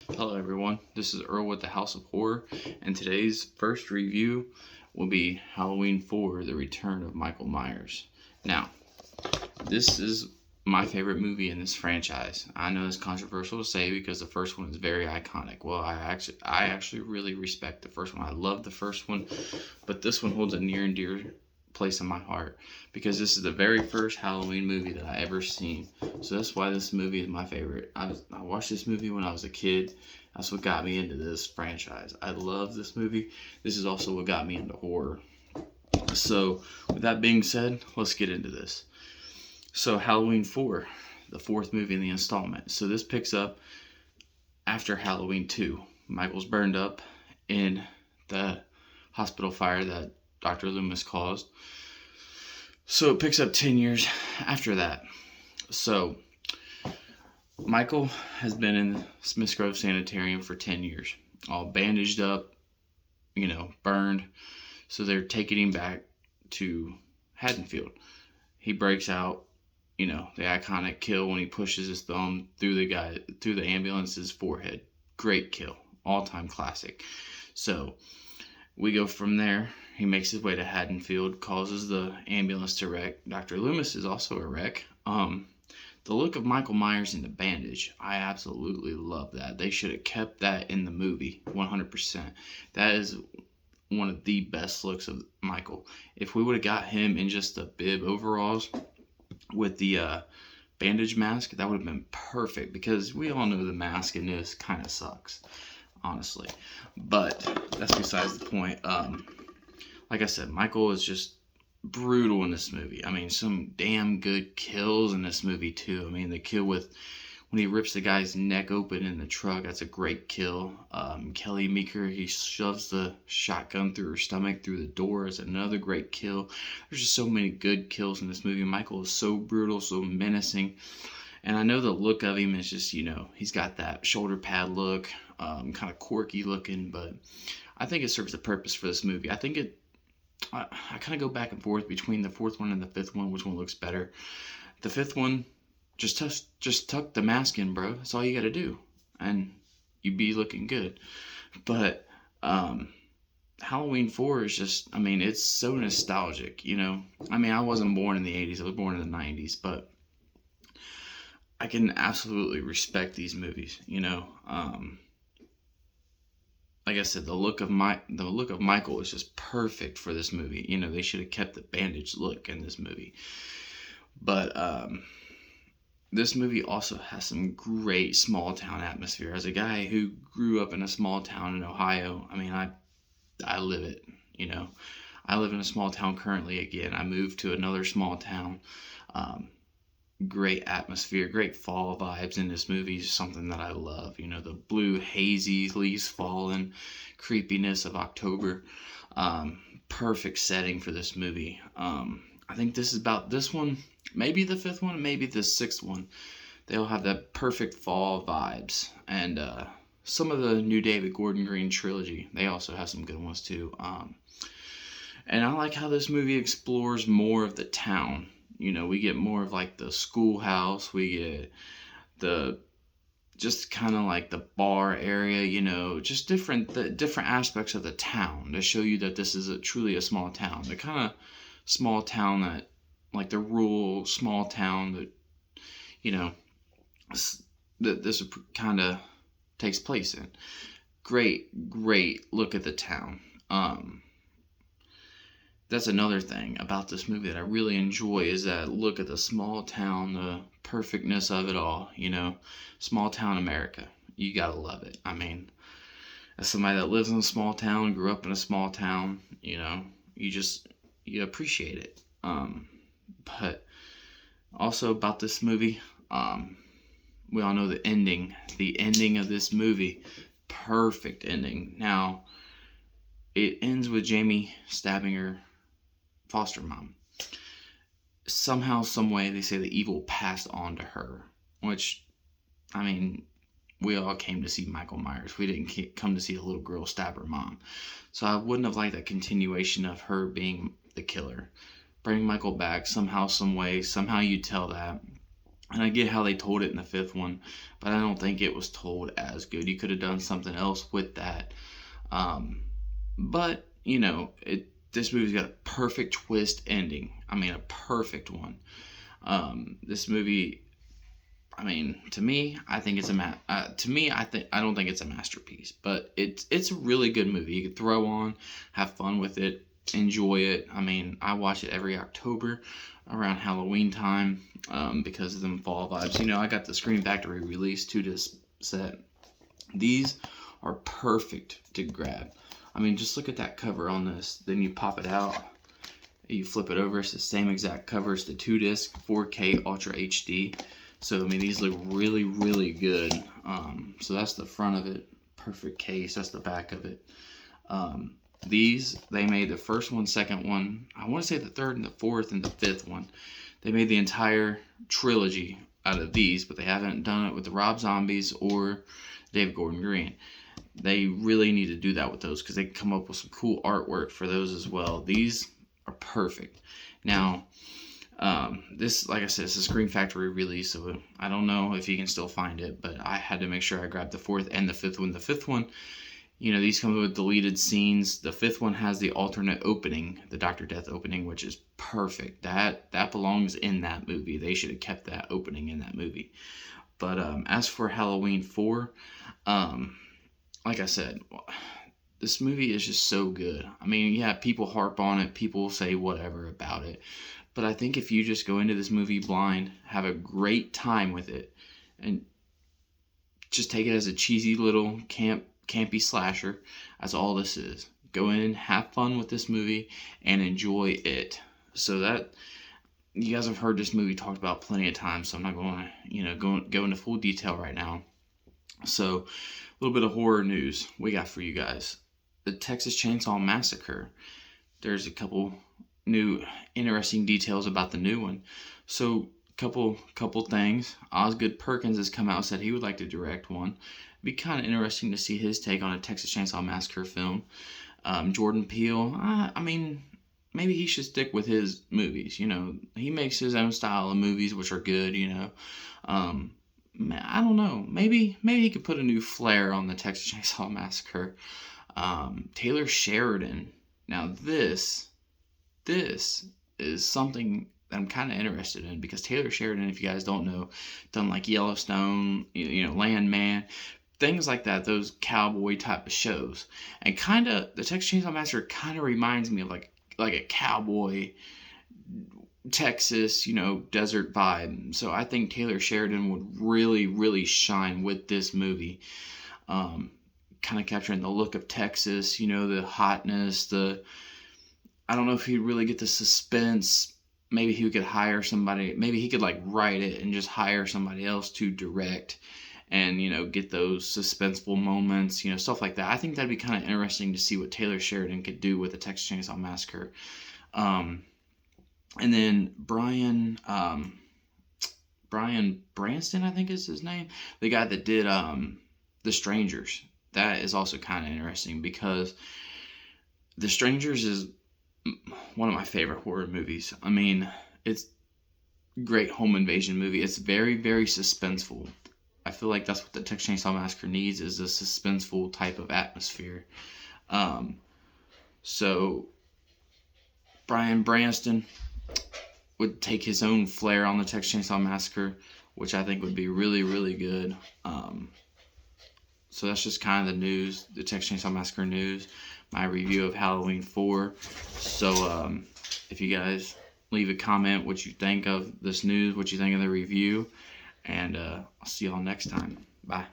Hello, everyone. This is Earl with the House of Horror, and today's first review will be Halloween 4 The Return of Michael Myers. Now, this is my favorite movie in this franchise. I know it's controversial to say because the first one is very iconic. Well, I actually really respect the first one. I love the first one, but this one holds a near and dear place in my heart because this is the very first Halloween movie that I ever seen. So that's why this movie is my favorite. I watched this movie when I was a kid. That's what got me into this franchise. I love this movie. This is also what got me into horror. So, with that being said, let's get into this. So, Halloween 4, the fourth movie in the installment. So, this picks up after Halloween 2. Michael's burned up in the hospital fire that Dr. Loomis caused. So, it picks up 10 years after that. So, Michael has been in Smiths Grove Sanitarium for 10 years, all bandaged up, burned. So they're taking him back to Haddonfield. He breaks out, the iconic kill when he pushes his thumb through the ambulance's forehead. Great kill, all-time classic. So we go from there. He makes his way to Haddonfield, causes the ambulance to wreck. Dr. Loomis is also a wreck. The look of Michael Myers in the bandage, I absolutely love that. They should have kept that in the movie, 100%. That is one of the best looks of Michael. If we would have got him in just the bib overalls with the bandage mask, that would have been perfect because we all know the mask in this kind of sucks, honestly. But that's besides the point. Like I said, Michael is just brutal in this movie. I mean, some damn good kills in this movie too. I mean, the kill with when he rips the guy's neck open in the truck, that's a great kill. Kelly Meeker, he shoves the shotgun through her stomach through the door, is another great kill. There's just so many good kills in this movie. Michael is so brutal, so menacing. And I know the look of him is just, he's got that shoulder pad look, kind of quirky looking, but I think it serves the purpose for this movie. I kind of go back and forth between the fourth one and the fifth one, which one looks better. The fifth one, just tuck the mask in, bro. That's all you got to do, and you'd be looking good. But Halloween 4 is just, I mean, it's so nostalgic, I mean, I wasn't born in the 80s. I was born in the 90s, but I can absolutely respect these movies, like I said, the look of Michael is just perfect for this movie. They should have kept the bandaged look in this movie. But this movie also has some great small town atmosphere. As a guy who grew up in a small town in Ohio, I mean, I live it. I live in a small town currently. Again, I moved to another small town. Great atmosphere, great fall vibes in this movie is something that I love. The blue hazy leaves falling, creepiness of October. Perfect setting for this movie. I think this is about this one, maybe the fifth one, maybe the sixth one. They all have that perfect fall vibes. And some of the new David Gordon Green trilogy, they also have some good ones too. And I like how this movie explores more of the town. We get more of like the schoolhouse, we get the just kind of like the bar area, just different aspects of the town to show you that this is truly a small town. The kind of small town that, like the rural small town that, you know, that this kind of takes place in. Great look at the town. That's another thing about this movie that I really enjoy is that look at the small town, the perfectness of it all, small town America. You gotta love it. I mean, as somebody that lives in a small town, grew up in a small town, you appreciate it. But also about this movie, we all know the ending. The ending of this movie, perfect ending. Now, it ends with Jamie stabbing her foster mom. Somehow, some way, they say the evil passed on to her, which, I mean, we all came to see Michael Myers. We didn't come to see a little girl stab her mom. So I wouldn't have liked a continuation of her being the killer. Bring Michael back somehow, some way. Somehow you tell that. And I get how they told it in the 5th one, but I don't think it was told as good. You could have done something else with that. But, you know, this movie's got a perfect twist ending. I mean, a perfect one. This movie, I mean, to me, I think it's I don't think it's a masterpiece, but it's a really good movie. You could throw on, have fun with it, enjoy it. I mean, I watch it every October around Halloween time because of them fall vibes. You know, I got the Scream Factory release 2-disc set. These are perfect to grab. I mean, just look at that cover on this. Then you pop it out, you flip it over. It's the same exact cover as the 2-disc 4K Ultra HD. So, I mean, these look really, really good. So that's the front of it. Perfect case. That's the back of it. These, they made the first one, second one, I want to say the third and the fourth and the 5th one. They made the entire trilogy out of these, but they haven't done it with the Rob Zombies or David Gordon Green. They really need to do that with those because they come up with some cool artwork for those as well. These are perfect. Now, this, like I said, it's a Scream Factory release, so I don't know if you can still find it, but I had to make sure I grabbed the 4th and the 5th one. The 5th one, you know, these come with deleted scenes. The 5th one has the alternate opening, the Dr. Death opening, which is perfect. That belongs in that movie. They should have kept that opening in that movie. But as for Halloween 4, like I said, this movie is just so good. I mean, yeah, people harp on it, people say whatever about it, but I think if you just go into this movie blind, have a great time with it, and just take it as a cheesy little campy slasher, that's all this is. Go in, have fun with this movie, and enjoy it. So that, you guys have heard this movie talked about plenty of times, so I'm not going to, you know, go into full detail right now. So, a little bit of horror news we got for you guys. The Texas Chainsaw Massacre. There's a couple new interesting details about the new one. So, couple things. Osgood Perkins has come out and said he would like to direct one. It'd be kind of interesting to see his take on a Texas Chainsaw Massacre film. Jordan Peele, I mean, maybe he should stick with his movies. You know, he makes his own style of movies, which are good. You know, I don't know. Maybe he could put a new flair on the Texas Chainsaw Massacre. Taylor Sheridan. Now this is something that I'm kind of interested in, because Taylor Sheridan, if you guys don't know, done like Yellowstone, you know, Landman, things like that, those cowboy type of shows. And kind of, the Texas Chainsaw Massacre kind of reminds me of like a cowboy Texas, you know, desert vibe. So I think Taylor Sheridan would really, really shine with this movie. Kind of capturing the look of Texas, you know, the hotness, I don't know if he'd really get the suspense. Maybe he could hire somebody, maybe he could like write it and just hire somebody else to direct and, you know, get those suspenseful moments, you know, stuff like that. I think that'd be kind of interesting to see what Taylor Sheridan could do with the Texas Chainsaw Massacre. And then Brian Branston, I think is his name, the guy that did The Strangers. That is also kind of interesting, because The Strangers is one of my favorite horror movies. I mean, it's a great home invasion movie. It's very, very suspenseful. I feel like that's what the Texas Chainsaw Massacre needs, is a suspenseful type of atmosphere. So Brian Branston would take his own flair on the Texas Chainsaw Massacre, which I think would be really, really good. So that's just kind of the news, the Texas Chainsaw Massacre news, my review of Halloween 4. So if you guys leave a comment what you think of this news, what you think of the review, and I'll see y'all next time. Bye.